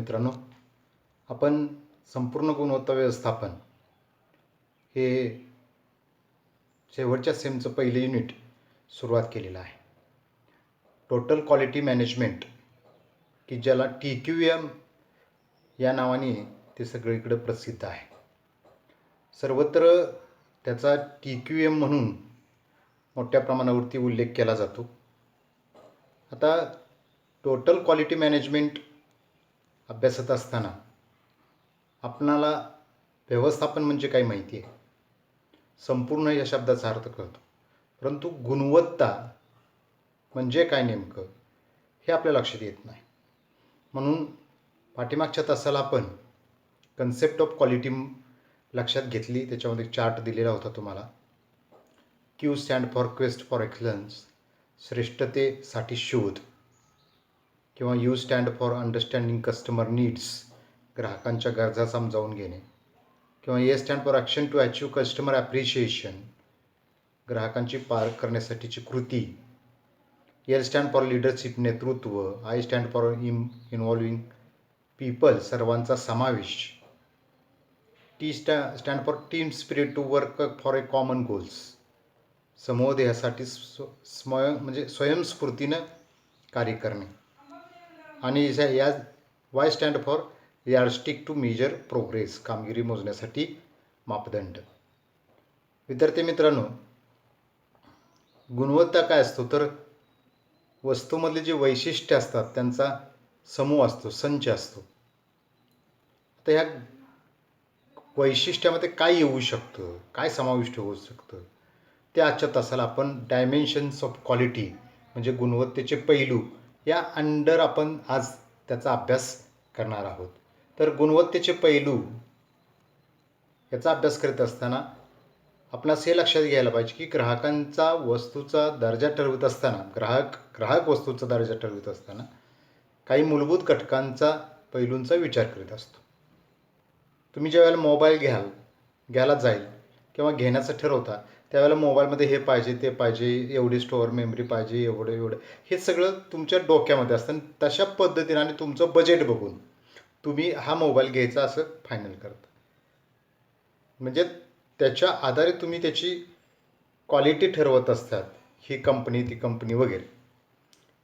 मित्रांनो, आपण संपूर्ण गुणवत्ता व्यवस्थापन हे शेवटच्या सेमचं पहिलं युनिट सुरुवात केलेलं आहे. टोटल क्वालिटी मॅनेजमेंट, की ज्याला TQM या नावाने ते सगळीकडे प्रसिद्ध आहे. सर्वत्र त्याचा TQM म्हणून मोठ्या प्रमाणावरती उल्लेख केला जातो. आता टोटल क्वालिटी मॅनेजमेंट अभ्यासत असताना आपणाला व्यवस्थापन म्हणजे काय माहिती आहे, संपूर्ण या शब्दाचा अर्थ कळतो, परंतु गुणवत्ता म्हणजे काय नेमकं हे आपल्या लक्षात येत नाही. म्हणून पाठीमागच्या तासाला आपण कन्सेप्ट ऑफ क्वालिटी लक्षात घेतली. त्याच्यामध्ये चार्ट दिलेला होता तुम्हाला. Q stand for quest for excellence, श्रेष्ठतेसाठी शोध, किंवा U stand for understanding customer needs, ग्राहकांच्या गरजा समजावून घेणे, किंवा A stand for action to achieve customer appreciation, ग्राहकांची पार करण्यासाठीची कृती, L स्टँड फॉर लिडरशिप, नेतृत्व, I stand for involving people, सर्वांचा समावेश, T stand for team spirit, to work for a common goals, समूहध्येयासाठी स्वयंस्फूर्तीनं कार्य करणे, आणि या Y stand for yardstick, to major progress, कामगिरी मोजण्यासाठी मापदंड. विद्यार्थी मित्रांनो, गुणवत्ता काय असतो तर वस्तूमधले जे वैशिष्ट्य असतात त्यांचा समूह असतो, संच असतो. आता ह्या वैशिष्ट्यामध्ये काय येऊ शकतं, काय समाविष्ट होऊ शकतं, ते आजच्या तासाला आपण डायमेन्शन्स ऑफ क्वालिटी म्हणजे गुणवत्तेचे पैलू या अंडर आपण आज त्याचा अभ्यास करणार आहोत. तर गुणवत्तेचे पैलू याचा अभ्यास करत असताना आपणास हे लक्षात घ्यायला पाहिजे की ग्राहकांचा वस्तूचा दर्जा ठरवत असताना, ग्राहक वस्तूचा दर्जा ठरवत असताना काही मूलभूत घटकांचा पैलूंचा विचार करीत असतो. तुम्ही ज्यावेळेला मोबाईल घ्यायला जाईल किंवा घेण्याचं ठरवता त्यावेळेला मोबाईलमध्ये हे पाहिजे, ते पाहिजे, एवढी स्टोअर मेमरी पाहिजे, एवढं हे सगळं तुमच्या डोक्यामध्ये असतं. आणि तशा पद्धतीने आणि तुमचं बजेट बघून तुम्ही हा मोबाईल घ्यायचा असं फायनल करता. म्हणजे त्याच्या आधारे तुम्ही त्याची क्वालिटी ठरवत असतात, ही कंपनी ती कंपनी वगैरे.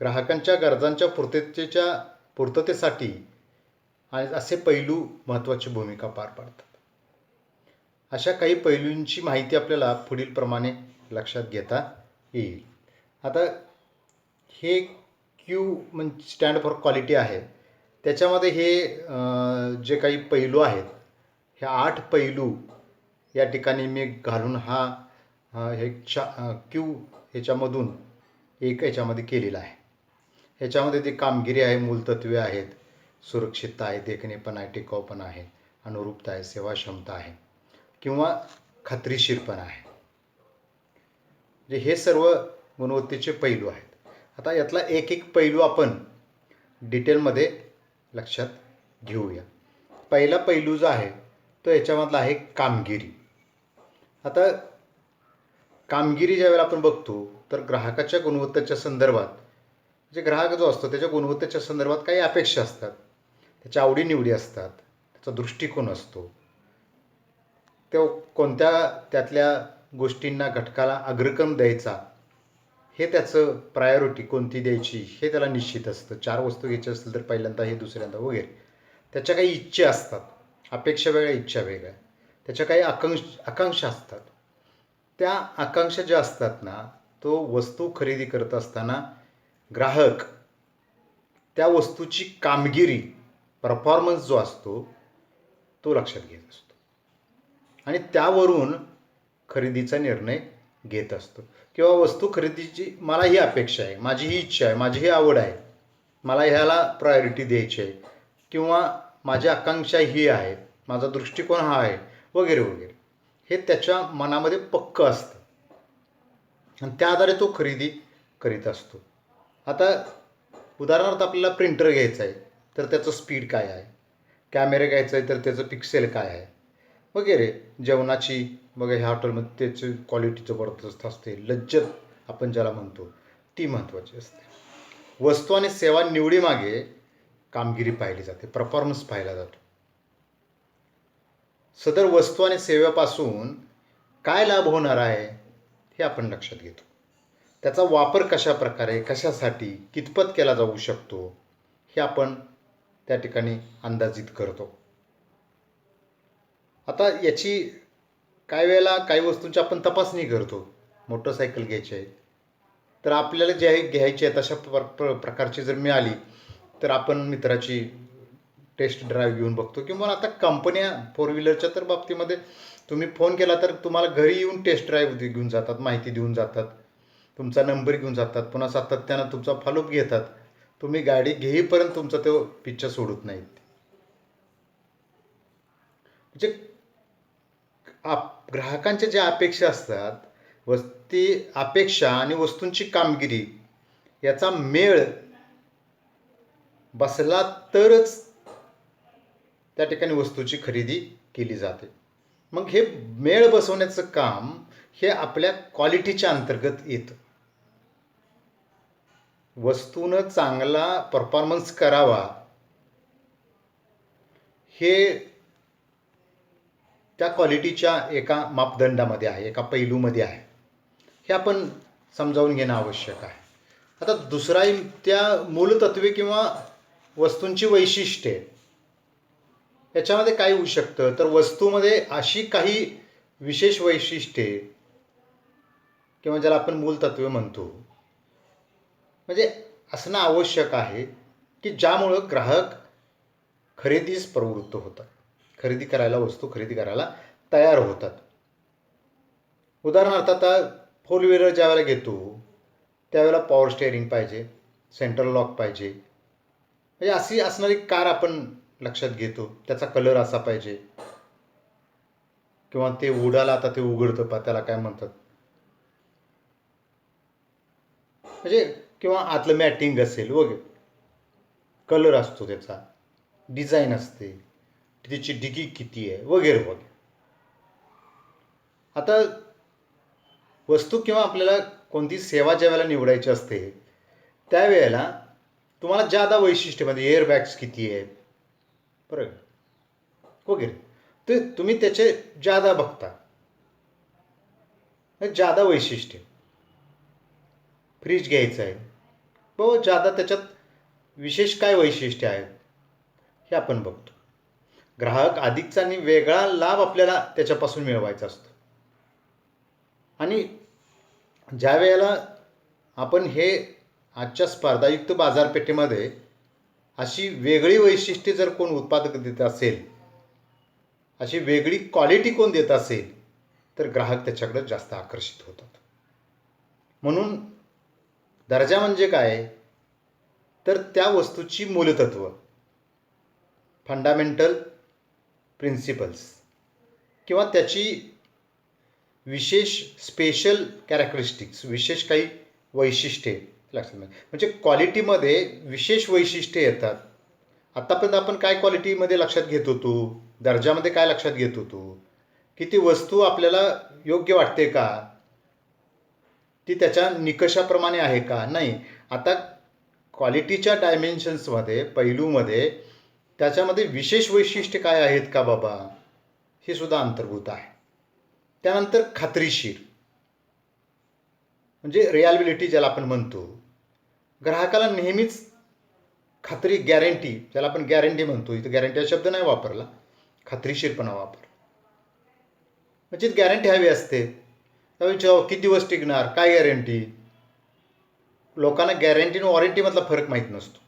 ग्राहकांच्या गरजांच्या पूर्ततेसाठी आणि असे पैलू महत्त्वाची भूमिका पार पाडतात. अशा काही पैलूंची माहिती आपल्याला पुढील प्रमाणे लक्षात घेता येईल. आता हे Q म्हणजे स्टँड फॉर क्वालिटी आहे, त्याच्यामध्ये हे जे काही पैलू आहेत, हे 8 पैलू या ठिकाणी मी घालून हे Q ह्याच्यामधून ह्याच्यामध्ये केलेला आहे. ह्याच्यामध्ये ती कामगिरी आहे, मूलतत्वे आहेत, सुरक्षितता आहे, देखणेपण आहे, टिकाऊपण आहे, अनुरूपता आहे, सेवाक्षमता आहे, किंवा खात्रीशीरपणा आहे. म्हणजे हे सर्व गुणवत्तेचे पैलू आहेत. आता यातला एक एक पैलू आपण डिटेलमध्ये लक्षात घेऊया. पहिला पैलू जो आहे तो याच्यामधला आहे कामगिरी. आता कामगिरी ज्यावेळेला आपण बघतो तर ग्राहकाच्या गुणवत्तेच्या संदर्भात, जे ग्राहक जो असतो त्याच्या गुणवत्तेच्या संदर्भात काही अपेक्षा असतात, त्याच्या आवडीनिवडी असतात, त्याचा दृष्टिकोन असतो, तो कोणत्या त्यातल्या गोष्टींना घटकाला अग्रक्रम द्यायचा, हे त्याचं प्रायोरिटी कोणती द्यायची हे त्याला निश्चित असतं. 4 वस्तू घ्यायची असतील तर पहिल्यांदा हे, दुसऱ्यांदा वगैरे. त्याच्या काही इच्छा असतात, अपेक्षा वेगळ्या, इच्छा वेगळ्या, त्याच्या काही आकांक्षा असतात. त्या आकांक्षा ज्या असतात ना, तो वस्तू खरेदी करत असताना ग्राहक त्या वस्तूची कामगिरी, परफॉर्मन्स जो असतो तो लक्षात घेत असतो आणि त्यावरून खरेदीचा निर्णय घेत असतो. किंवा वस्तू खरेदीची मला ही अपेक्षा आहे, माझी ही इच्छा आहे, माझी ही आवड आहे, मला ह्याला प्रायोरिटी द्यायची आहे, किंवा माझी आकांक्षा ही आहे, माझा दृष्टिकोन हा आहे, वगैरे वगैरे, हे त्याच्या मनामध्ये पक्कं असतं आणि त्या आधारे तो खरेदी करीत असतो. आता उदाहरणार्थ आपल्याला प्रिंटर घ्यायचं आहे तर त्याचं स्पीड काय आहे, कॅमेरा घ्यायचा आहे तर त्याचं पिक्सेल काय आहे, वगैरे. जेवणाची बघा, ह्या हॉटेलमध्ये त्याची क्वालिटी जबरदस्त असते, लज्जत आपण ज्याला म्हणतो ती महत्त्वाची असते. वस्तू आणि सेवा निवडीमागे कामगिरी पाहिली जाते, परफॉर्मन्स पाहिला जातो. सदर वस्तू आणि सेवेपासून काय लाभ होणार आहे हे आपण लक्षात घेतो. त्याचा वापर कशा प्रकारे, कशासाठी, कितपत केला जाऊ शकतो हे आपण त्या ठिकाणी अंदाजित करतो. आता याची काही वेळेला काही वस्तूंची आपण तपासणी करतो. मोटरसायकल घ्यायची आहे तर आपल्याला जे घ्यायची आहे तशा प्रकारची जर मिळाली तर आपण मित्राची टेस्ट ड्राईव्ह घेऊन बघतो. किंवा आता कंपन्या फोर व्हीलरच्या तर बाबतीमध्ये तुम्ही फोन केला तर तुम्हाला घरी येऊन टेस्ट ड्राईव्ह घेऊन जातात, माहिती देऊन जातात, तुमचा नंबर घेऊन जातात, पुन्हा सातत्यानं तुमचा फॉलोअप घेतात. तुम्ही गाडी घेईपर्यंत तुमचा तो पिच्छा सोडत नाहीत. म्हणजे ग्राहकांच्या ज्या अपेक्षा असतात, अपेक्षा आणि वस्तूंची कामगिरी याचा मेळ बसला तरच त्या ठिकाणी वस्तूची खरेदी केली जाते. मग हे मेळ बसवण्याचं काम हे आपल्या क्वालिटीच्या अंतर्गत येतं. वस्तूनं चांगला परफॉर्मन्स करावा हे त्या क्वालिटीच्या एका मापदंडामध्ये आहे, एका पैलूमध्ये आहे. हे आपण समजावून घेणं आवश्यक आहे. आता दुसरा त्या मूलतत्वे किंवा वस्तूंची वैशिष्ट्ये याच्यामध्ये काय होऊ शकतं तर वस्तूमध्ये अशी काही विशेष वैशिष्ट्ये किंवा ज्याला आपण मूलतत्वे म्हणतो म्हणजे असणं आवश्यक आहे की ज्यामुळं ग्राहक खरेदीस प्रवृत्त होतात, खरेदी करायला, वस्तू खरेदी करायला तयार होतात. उदाहरणार्थ आता फोर व्हीलर ज्यावेळेला घेतो त्यावेळेला पॉवर स्टेअरिंग पाहिजे, सेंट्रल लॉक पाहिजे, म्हणजे अशी असणारी कार आपण लक्षात घेतो. त्याचा कलर असा पाहिजे किंवा ते उडाला आता ते उघडतं पा त्याला काय म्हणतात म्हणजे किंवा आतलं मॅटिंग असेल वगैरे, कलर असतो, त्याचा डिझाईन असते, त्याची डिगी किती आहे वगैरे वगैरे. आता वस्तू किंवा आपल्याला कोणती सेवा ज्या वेळेला निवडायची असते त्यावेळेला तुम्हाला जादा वैशिष्ट्यमध्ये एअरबॅग्स किती आहेत बरं वगैरे ते तुम्ही त्याचे जादा बघता, जादा वैशिष्ट्य. फ्रीज घ्यायचं आहे बाबा, जादा त्याच्यात विशेष काय वैशिष्ट्य आहेत हे आपण बघतो. ग्राहक अधिकचा आणि वेगळा लाभ आपल्याला त्याच्यापासून मिळवायचा असतो. आणि ज्या वेळेला आपण हे आजच्या स्पर्धायुक्त बाजारपेठेमध्ये अशी वेगळी वैशिष्ट्ये जर कोण उत्पादक देत असेल, अशी वेगळी क्वालिटी कोण देत असेल तर ग्राहक त्याच्याकडे जास्त आकर्षित होतात. म्हणून दर्जा म्हणजे काय तर त्या वस्तूची मूलतत्व, फंडामेंटल प्रिन्सिपल्स किंवा त्याची विशेष स्पेशल कॅरेक्टरिस्टिक्स, विशेष काही वैशिष्ट्ये लक्षात. म्हणजे क्वालिटीमध्ये विशेष वैशिष्ट्ये येतात. आत्तापर्यंत आपण काय क्वालिटीमध्ये लक्षात घेत होतो, दर्जामध्ये काय लक्षात घेत होतो की ती वस्तू आपल्याला योग्य वाटते का, ती त्याच्या निकषाप्रमाणे आहे का, नाही. आता क्वालिटीच्या डायमेन्शन्समध्ये, पैलूमध्ये त्याच्यामध्ये विशेष वैशिष्ट्ये काय आहेत का बाबा, हे सुद्धा अंतर्भूत आहे. त्यानंतर खात्रीशीर म्हणजे रिअलॅबिलिटी ज्याला आपण म्हणतो, ग्राहकाला नेहमीच खात्री, गॅरंटी ज्याला आपण गॅरंटी म्हणतो, इथं गॅरंटी हा शब्द नाही वापरला, खात्रीशीरपणा वापर. म्हणजे गॅरंटी हवी असते. त्यावेळी किती दिवस टिकणार, काय गॅरंटी. लोकांना गॅरंटी आणि वॉरंटीमधला फरक माहीत नसतो.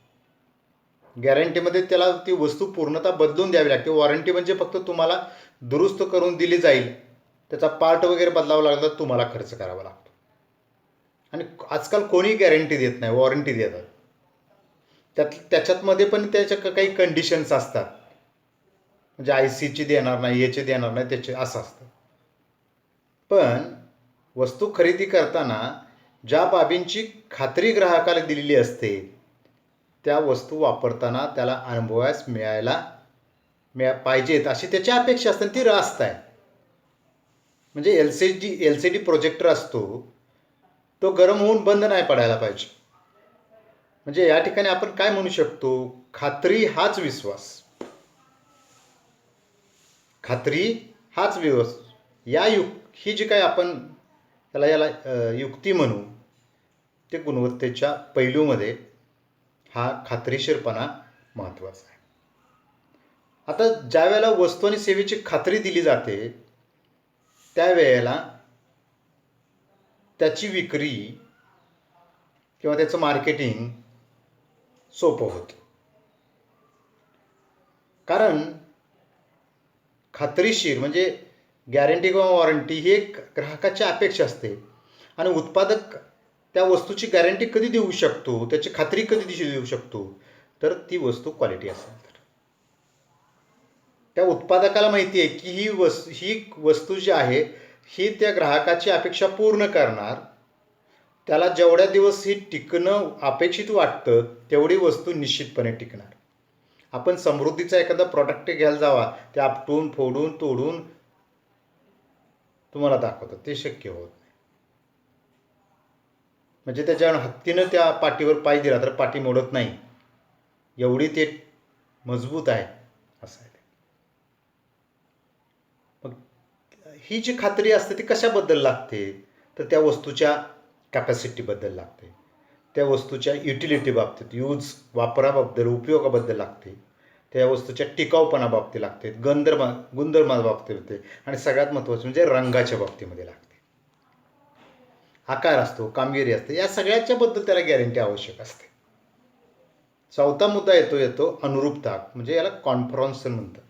गॅरंटीमध्ये त्याला ती वस्तू पूर्णतः बदलून द्यावी लागते. वॉरंटी म्हणजे फक्त तुम्हाला दुरुस्त करून दिली जाईल, त्याचा पार्ट वगैरे बदलावा लागला तर तुम्हाला खर्च करावा लागतो. आणि आजकाल कोणी गॅरंटी देत नाही, वॉरंटी देतात. त्याच्यातमध्ये पण त्याच्या काही कंडिशन्स असतात, म्हणजे ICची देणार नाही, याचे देणार नाही, त्याचे असं असतं. पण वस्तू खरेदी करताना ज्या बाबींची खात्री ग्राहकाला दिलेली असते त्या वस्तू वापरताना त्याला अनुभवास मिळायला पाहिजेत अशी त्याची अपेक्षा असते, ती रास्त आहे. म्हणजे LCD प्रोजेक्टर असतो, तो गरम होऊन बंद नाही पडायला पाहिजे. म्हणजे या ठिकाणी आपण काय म्हणू शकतो, खात्री हाच विश्वास. खात्री हाच ही जी काही आपण याला युक्ती म्हणू, ते गुणवत्तेच्या पैलूमध्ये हा खात्रीशीरपणा महत्त्वाचा आहे. आता ज्या वेळेला वस्तू आणि सेवेची खात्री दिली जाते त्यावेळेला त्याची विक्री किंवा त्याचं मार्केटिंग सोपं होतं. कारण खात्रीशीर म्हणजे गॅरंटी किंवा वॉरंटी ही एक ग्राहकाची अपेक्षा असते आणि उत्पादक त्या वस्तूची गॅरंटी कधी देऊ शकतो, त्याची खात्री कधी देऊ शकतो, तर ती वस्तू क्वालिटी असेल तर. त्या उत्पादकाला माहिती आहे की ही वस्तू जी आहे ही त्या ग्राहकाची अपेक्षा पूर्ण करणार, त्याला जेवढ्या दिवस ही टिकणं अपेक्षित वाटतं तेवढी वस्तू निश्चितपणे टिकणार. आपण समृद्धीचा एखादा प्रॉडक्ट घ्यायला जावा, ते आपटून फोडून तोडून तुम्हाला दाखवतात, ते शक्य होत नाही. म्हणजे त्याच्या हत्तीनं त्या पाटीवर पाय दिला तर पाटी मोडत नाही, एवढी ते मजबूत आहे असं आहे. मग ही जी खात्री असते ती कशाबद्दल लागते, तर त्या वस्तूच्या कॅपॅसिटीबद्दल लागते, त्या वस्तूच्या युटिलिटी बाबतीत, वापराबद्दल, उपयोगाबद्दल लागते, त्या वस्तूच्या टिकाऊपणाबाबतीत लागते, गुणधर्माबाबतीत होते आणि सगळ्यात महत्त्वाचं म्हणजे रंगाच्या बाबतीमध्ये लागते. आकार असतो, कामगिरी असते, या सगळ्याच्या बद्दल त्याला गॅरंटी आवश्यक असते. चौथा मुद्दा येतो अनुरूपता, म्हणजे याला कॉन्फरन्स म्हणतात.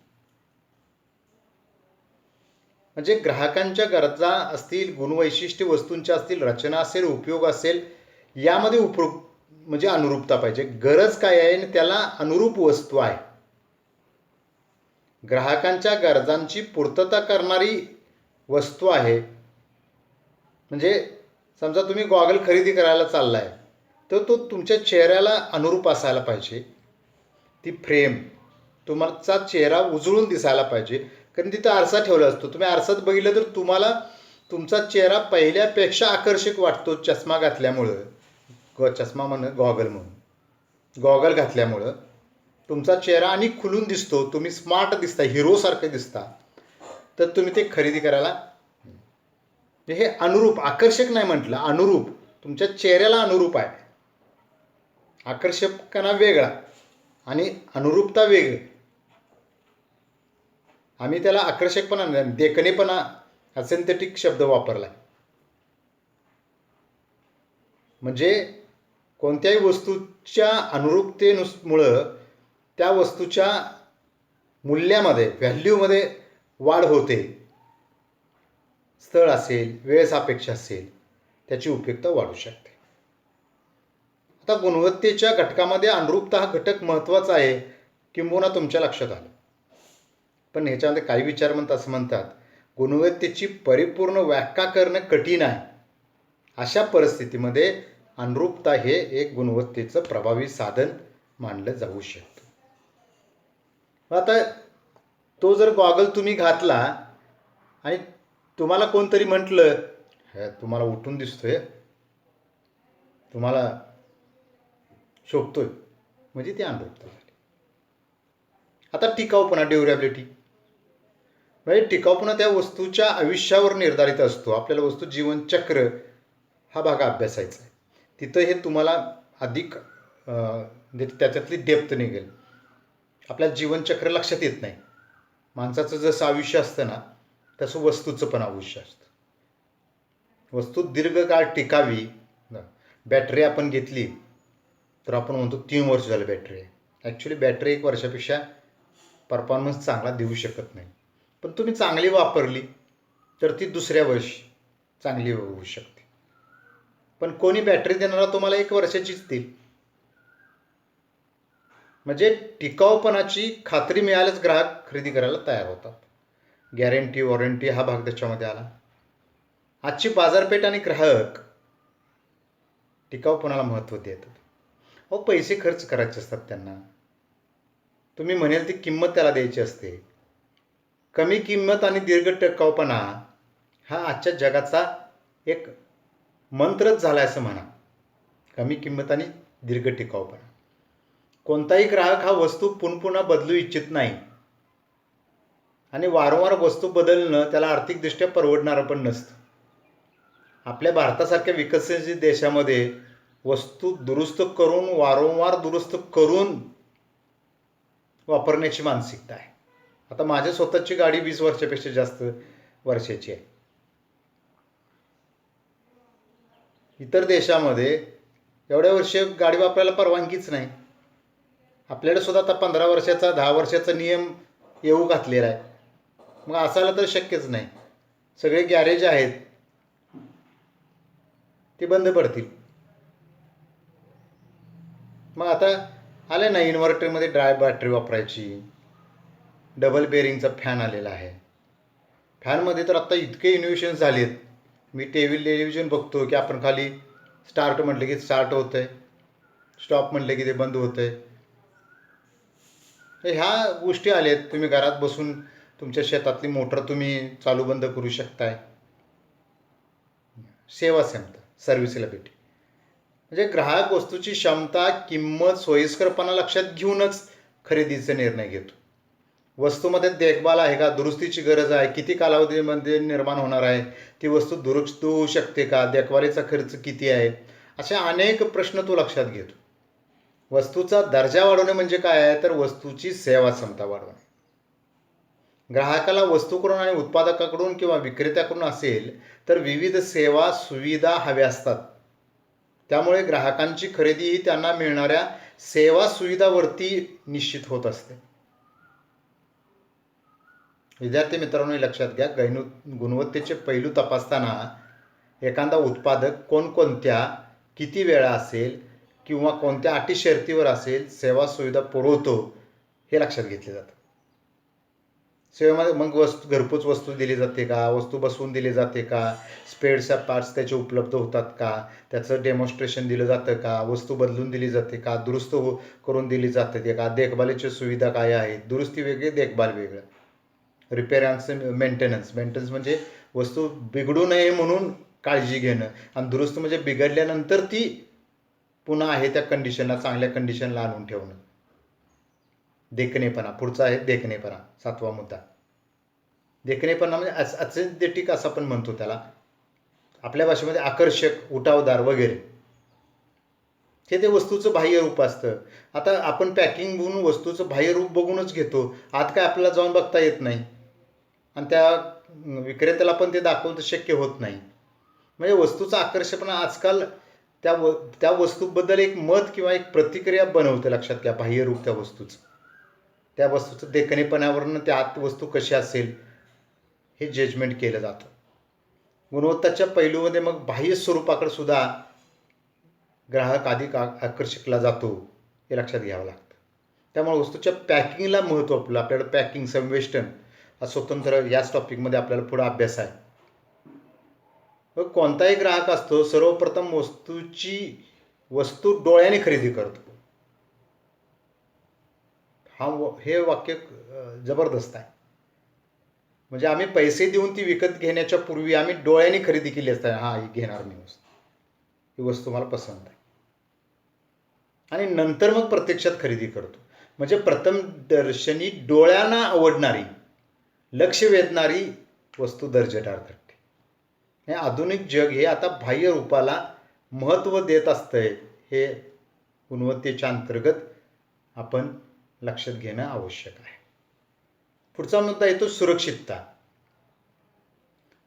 म्हणजे ग्राहकांच्या गरजा असतील, गुणवैशिष्ट्य वस्तूंच्या असतील, रचना असेल, उपयोग असेल, यामध्ये म्हणजे अनुरूपता पाहिजे. गरज काय आहे आणि त्याला अनुरूप वस्तू आहे. ग्राहकांच्या गरजांची पूर्तता करणारी वस्तू आहे. म्हणजे समजा तुम्ही गॉगल खरेदी करायला चाललाय तर तो तुमच्या चेहऱ्याला अनुरूप असायला पाहिजे. ती फ्रेम तुमचा चेहरा उजळून दिसायला पाहिजे, कारण तिथं आरसा ठेवला असतो. तुम्ही आरसात बघितलं तर तुम्हाला तुमचा चेहरा पहिल्यापेक्षा आकर्षक वाटतो चष्मा घातल्यामुळं. चष्मा गॉगल घातल्यामुळं तुमचा चेहरा आणि खुलून दिसतो, तुम्ही स्मार्ट दिसता, हिरोसारखं दिसता. तर तुम्ही ते खरेदी करायला, हे अनुरूप, आकर्षक नाही म्हटलं, अनुरूप, तुमच्या चेहऱ्याला अनुरूप आहे. आकर्षकपणा वेगळा आणि अनुरूपता वेगळी. आम्ही त्याला आकर्षकपणा, देखणेपणा हा सिंथेटिक शब्द वापरला. म्हणजे कोणत्याही वस्तूच्या अनुरूपतेमुळं त्या वस्तूच्या मूल्यामध्ये, व्हॅल्यूमध्ये वाढ होते. स्थळ असेल, वेळ सापेक्ष असेल, त्याची उपयुक्तता वाढू शकते. आता गुणवत्तेच्या घटकामध्ये अनुरूपता हा घटक महत्त्वाचा आहे, किंबहुना तुमच्या लक्षात आलं. पण ह्याच्यामध्ये काही विचारवंत असं म्हणतात, गुणवत्तेची परिपूर्ण व्याख्या करणं कठीण आहे. अशा परिस्थितीमध्ये अनुरूपता हे एक गुणवत्तेचं प्रभावी साधन मानलं जाऊ शकतं. आता तो जर गॉगल तुम्ही घातला आणि तुम्हाला कोणतरी म्हटलं, तुम्हाला उठून दिसतोय, तुम्हाला शोभतोय, म्हणजे ती अनुरूपता झाली. आता टिकाऊपणा, ड्युरेबिलिटी, म्हणजे टिकाऊपणा त्या वस्तूच्या आयुष्यावर निर्धारित असतो. आपल्याला वस्तू जीवनचक्र हा भाग अभ्यासायचा आहे. तिथं हे तुम्हाला अधिक त्याच्यातली डेप्थ निघेल. आपल्याला जीवनचक्र लक्षात येत नाही. माणसाचं जसं आयुष्य असतं ना, तसं वस्तूचं पण आयुष्य असतं. वस्तू दीर्घकाळ टिकावी. बॅटरी आपण घेतली तर आपण म्हणतो 3 वर्ष झालं बॅटरी आहे. ॲक्च्युली बॅटरी 1 वर्षापेक्षा परफॉर्मन्स चांगला देऊ शकत नाही. पण तुम्ही चांगली वापरली तर ती दुसऱ्या वर्षी चांगली होऊ शकते. पण कोणी बॅटरी देणारा तुम्हाला 1 वर्षाचीच देईल. म्हणजे टिकाऊपणाची खात्री मिळाल्याच ग्राहक खरेदी करायला तयार होतात. गॅरंटी, वॉरंटी हा भाग त्याच्यामध्ये आला. आजची बाजारपेठ आणि ग्राहक टिकाऊपणाला महत्त्व देतात. पैसे खर्च करायचे असतात त्यांना. तुम्ही म्हणेल ती किंमत त्याला द्यायची असते. कमी किंमत आणि दीर्घ टिकाऊपणा हा आजच्या जगाचा एक मंत्रच झाला असं म्हणा. कमी किंमत आणि दीर्घ टिकाऊपणा. कोणताही ग्राहक हा वस्तू पुन्हा बदलू इच्छित नाही आणि वारंवार वस्तू बदलणं त्याला आर्थिकदृष्ट्या परवडणारं पण नसतं. आपल्या भारतासारख्या विकसनशील देशामध्ये वस्तू दुरुस्त करून वारंवार दुरुस्त करून वापरण्याची मानसिकता आहे. आता माझ्या स्वतःची गाडी 20 वर्षापेक्षा जास्त वर्षाची आहे. इतर देशामध्ये एवढ्या वर्ष गाडी वापरायला परवानगीच नाही. आपल्याकडे सुद्धा आता 15 वर्षाचा 10 वर्षाचा नियम येऊ घातलेला आहे. मग असायला तर शक्यच नाही. सगळे गॅरेज आहेत ते बंद पडतील. मग आता आले ना इन्व्हर्टरमध्ये ड्राय बॅटरी वापरायची, डबल बेरिंगचा फॅन आलेला आहे. फॅनमध्ये तर आत्ता इतके इनोव्हेशन झालेत. मी टेलिव्हिजन बघतो की आपण खाली स्टार्ट म्हटलं की स्टार्ट होतं आहे, स्टॉप म्हटलं की ते बंद होतं आहे. ह्या गोष्टी आल्यात. तुम्ही घरात बसून तुमच्या शेतातली मोटर तुम्ही चालू बंद करू शकताय. सेवा क्षमता, सर्व्हिसिबिलिटी म्हणजे ग्राहक वस्तूची क्षमता, किंमत, सोयीस्करपणा लक्षात घेऊनच खरेदीचा निर्णय घेतो. वस्तूमध्ये देखभाल आहे का, दुरुस्तीची गरज आहे, किती कालावधीमध्ये निर्माण होणार आहे, ती वस्तू दुरुस्त होऊ शकते का, देखभालीचा खर्च किती आहे, असे अनेक प्रश्न तो लक्षात घेतो. वस्तूचा दर्जा वाढवणे म्हणजे काय आहे, तर वस्तूची सेवा क्षमता वाढवणे. ग्राहकाला वस्तूकडून आणि उत्पादकाकडून किंवा विक्रेत्याकडून असेल तर विविध सेवा सुविधा हव्या असतात. त्यामुळे ग्राहकांची खरेदी ही त्यांना मिळणाऱ्या सेवा सुविधावरती निश्चित होत असते. विद्यार्थी मित्रांनो, लक्षात घ्या, गुणवत्तेचे पैलू तपासताना एखादा उत्पादक कोणकोणत्या किती वेळा असेल किंवा कोणत्या अटी शर्तीवर असेल सेवा सुविधा पुरवतो हे लक्षात घेतले जातं. सेवेमध्ये मग घरपोच वस्तू दिली जाते का, वस्तू बसवून दिली जाते का, स्पेअर्सच्या पार्ट्स त्याचे उपलब्ध होतात का, त्याचं डेमॉन्स्ट्रेशन दिलं जातं का, वस्तू बदलून दिली जाते का, दुरुस्त करून दिली जाते का, देखभालीची सुविधा काय आहे, दुरुस्ती वेगळी, देखभाल वेगळं, रिपेअर अँड मेंटेनन्स म्हणजे वस्तू बिघडू नये म्हणून काळजी घेणं, आणि दुरुस्त म्हणजे बिघडल्यानंतर ती पुन्हा आहे त्या कंडिशनला, चांगल्या कंडिशनला आणून ठेवणं. देखणेपणा पुढचा आहे. देखणेपणा 7वा मुद्दा. देखणेपणा म्हणजे असेंथेटिक असं आपण म्हणतो त्याला, आपल्या भाषेमध्ये आकर्षक, उठावदार वगैरे. हे वस्तूचं बाह्य रूप असतं. आता आपण पॅकिंग बघून वस्तूचं बाह्य रूप बघूनच घेतो, आत काय आपल्याला जाऊन बघता येत नाही आणि त्या विक्रेत्याला पण ते दाखवणं शक्य होत नाही. म्हणजे वस्तूचा आकर्षकपणा आजकाल त्या वस्तूबद्दल एक मत किंवा एक प्रतिक्रिया बनवते. लक्षात घ्या, बाह्य रूप त्या वस्तूचं देखणेपणावरून त्या आत वस्तू कशी असेल हे जजमेंट केलं जातं. गुणवत्ताच्या पैलूमध्ये मग बाह्य स्वरूपाकडे सुद्धा ग्राहक अधिक आकर्षकला जातो हे लक्षात घ्यावं लागतं. त्यामुळे वस्तूच्या पॅकिंगला महत्त्व आपल्याकडे पॅकिंग संवेष्टन स्वतंत्र याच टॉपिकमध्ये आपल्याला पुढे अभ्यास आहे. कोणताही ग्राहक असतो सर्वप्रथम वस्तू डोळ्याने खरेदी करतो. हे वाक्य जबरदस्त आहे. म्हणजे आम्ही पैसे देऊन ती विकत घेण्याच्या पूर्वी आम्ही डोळ्याने खरेदी केली असते. ही घेणार मी वस्तू, ही वस्तू मला पसंत आहे, आणि नंतर मग प्रत्यक्षात खरेदी करतो. म्हणजे प्रथम दर्शनी डोळ्यांना आवडणारी, लक्ष वेधणारी वस्तू दर्जेदार ठरते. हे आधुनिक जग हे आता बाह्य रूपाला महत्त्व देत असतंय. हे गुणवत्तेच्या अंतर्गत आपण लक्षात घेणं आवश्यक आहे. पुढचा मुद्दा येतो सुरक्षितता.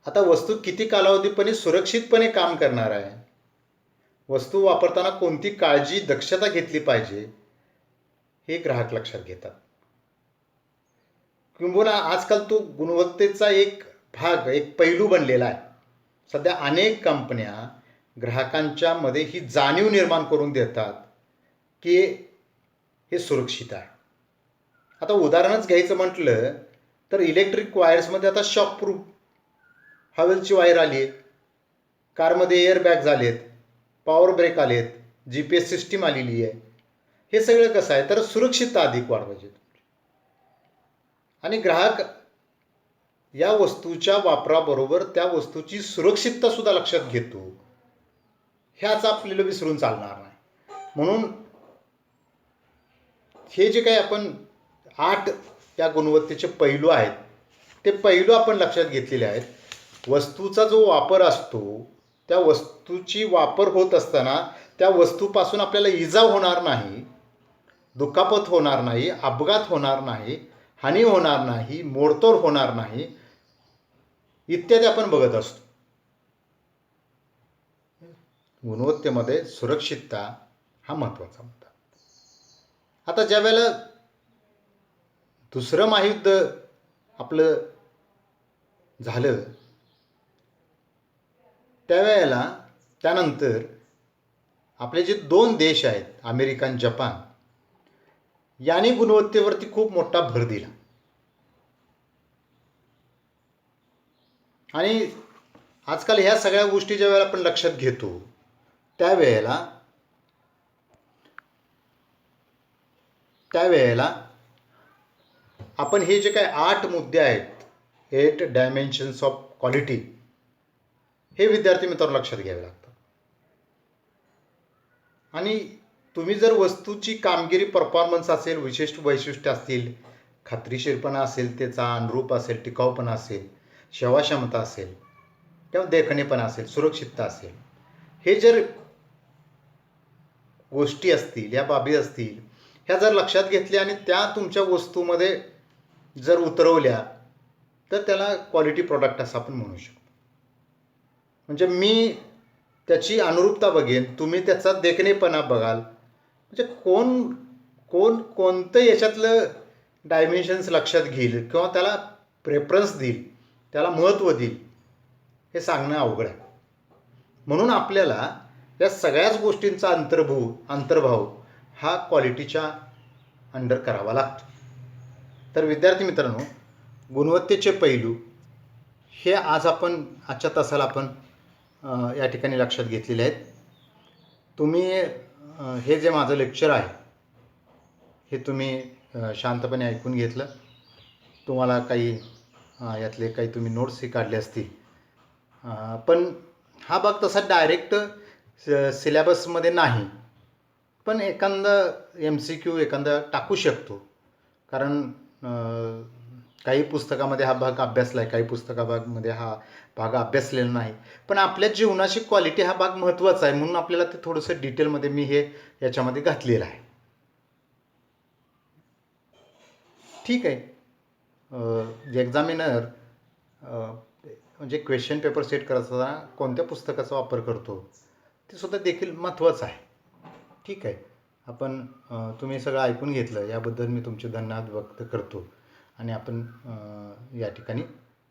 आता वस्तू किती कालावधीपणे सुरक्षितपणे काम करणार आहे, वस्तू वापरताना कोणती काळजी, दक्षता घेतली पाहिजे हे ग्राहक लक्षात घेतात. किंबहुना आजकाल तो गुणवत्तेचा एक भाग, एक पैलू बनलेला आहे. सध्या अनेक कंपन्या ग्राहकांच्या मध्ये ही जाणीव निर्माण करून देतात की हे सुरक्षित आहे. आता उदाहरणच घ्यायचं म्हटलं तर इलेक्ट्रिक वायर्समध्ये आता शॉकप्रूफ हवेलची वायर आली आहे, कारमध्ये एअरबॅग झालेत, पॉवर ब्रेक आलेत, GPS सिस्टीम आलेली आहे. हे सगळं कसं आहे तर सुरक्षितता अधिक वाढवायची. आणि ग्राहक या वस्तूच्या वापराबरोबर त्या वस्तूची सुरक्षितता सुद्धा लक्षात घेतो. ह्याच आपल्याला विसरून चालणार नाही. म्हणून हे जे काही आपण 8 या गुणवत्तेचे पैलू आहेत, ते पैलू आपण लक्षात घेतलेले आहेत. वस्तूचा जो वापर असतो, त्या वस्तूची वापर होत असताना त्या वस्तूपासून आपल्याला इजा होणार नाही, दुखापत होणार नाही, अपघात होणार नाही, हानी होणार नाही, मोडतोड होणार नाही, इत्यादी आपण बघत असतो. गुणवत्तेमध्ये सुरक्षितता हा महत्त्वाचा मुद्दा. आता ज्या वेळेला दुसरं महायुद्ध आपलं झालं, त्यावेळेला त्यानंतर आपले जे 2 देश आहेत, अमेरिका आणि जपान, यांनी गुणवत्तेवरती खूप मोठा भर दिला. आणि आजकाल ह्या सगळ्या गोष्टी ज्या वेळेला आपण लक्षात घेतो, त्यावेळेला आपण हे जे काही 8 मुद्दे आहेत, 8 डायमेन्शन्स ऑफ क्वालिटी, हे विद्यार्थी मित्रांनो लक्षात घ्यावे लागतात. आणि तुम्ही जर वस्तूची कामगिरी, परफॉर्मन्स असेल, विशिष्ट वैशिष्ट्य असतील, खात्रीशीरपणा असेल, त्याचा अनुरूप असेल, टिकाऊपणा असेल, सेवाक्षमता असेल किंवा देखणेपणा असेल, सुरक्षितता असेल, हे जर गोष्टी असतील, या बाबी असतील, ह्या जर लक्षात घेतल्या आणि त्या तुमच्या वस्तूमध्ये जर उतरवल्या, तर त्याला क्वालिटी प्रॉडक्ट असं आपण म्हणू शकतो. म्हणजे मी त्याची अनुरूपता बघेन, तुम्ही त्याचा देखणेपणा बघाल, म्हणजे कोणतं याच्यातलं डायमेन्शन्स लक्षात घेईल किंवा त्याला प्रेफरन्स देईल, त्याला महत्त्व देईल, हे सांगणं अवघड आहे. म्हणून आपल्याला या सगळ्याच गोष्टींचा अंतर्भाव हा क्वालिटीच्या अंडर करावा लागतो. तर विद्यार्थी मित्रांनो, गुणवत्तेचे पैलू हे आजच्या तासाला आपण या ठिकाणी लक्षात घेतलेले आहेत. तुम्ही हे जे माझं लेक्चर आहे, हे तुम्ही शांतपणे ऐकून घेतलं. तुम्हाला काही यातले काही तुम्ही नोट्सही काढले असतील, पण हा भाग तसा डायरेक्ट सिलेबसमध्ये नाही, पण एखादा MCQ एखादा टाकू शकतो. कारण काही पुस्तकामध्ये हा भाग अभ्यासला आहे, काही पुस्तकामध्ये हा भाग अभ्यासलेला नाही. पण आपल्या जीवनाची क्वालिटी हा भाग महत्त्वाचा आहे, म्हणून आपल्याला ते थोडंसं डिटेलमध्ये मी हे याच्यामध्ये घातलेलं आहे. ठीक आहे. एक्झामिनर म्हणजे क्वेश्चन पेपर सेट करताना कोणत्या पुस्तकाचा वापर करतो, ते सुद्धा देखील महत्त्वाचं आहे. ठीक आहे. आपण तुम्ही सगळं ऐकून घेतलं, याबद्दल मी तुमचे धन्यवाद व्यक्त करतो आणि आपण या ठिकाणी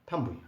थांबूया.